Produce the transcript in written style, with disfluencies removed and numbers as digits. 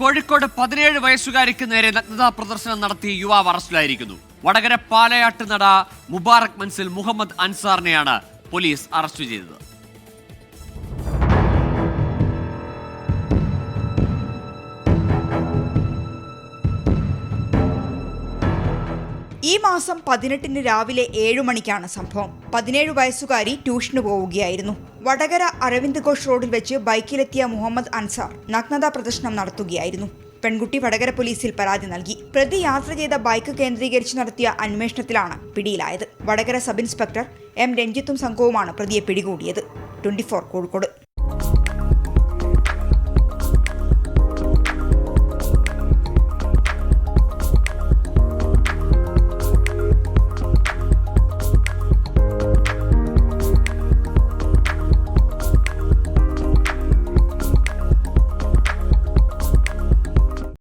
കോഴിക്കോട് 17 വയസ്സുകാരിക്ക് നേരെ നഗ്നതാ പ്രദർശനം നടത്തിയ യുവാവ് അറസ്റ്റിലായിരിക്കുന്നു. വടകര പാലയാട്ട് നട മുബാറക് മൻസിൽ മുഹമ്മദ് അൻസാറിനെയാണ് പോലീസ് അറസ്റ്റ് ചെയ്തത്. ഈ മാസം 18 രാവിലെ 7 മണിക്കാണ് സംഭവം. 17 വയസ്സുകാരി ട്യൂഷന് പോവുകയായിരുന്നു. വടകര അരവിന്ദ് ഘോഷ് റോഡിൽ വെച്ച് ബൈക്കിലെത്തിയ മുഹമ്മദ് അൻസാർ നഗ്നതാ പ്രദർശനം നടത്തുകയായിരുന്നു. പെൺകുട്ടി വടകര പോലീസിൽ പരാതി നൽകി. പ്രതി യാത്ര ചെയ്ത ബൈക്ക് കേന്ദ്രീകരിച്ച് നടത്തിയ അന്വേഷണത്തിലാണ് പിടിയിലായത്. വടകര സബ് ഇൻസ്പെക്ടർ എം രഞ്ജിത്തും സംഘവുമാണ് പ്രതിയെ പിടികൂടിയത്. 24 കോഴിക്കോട്.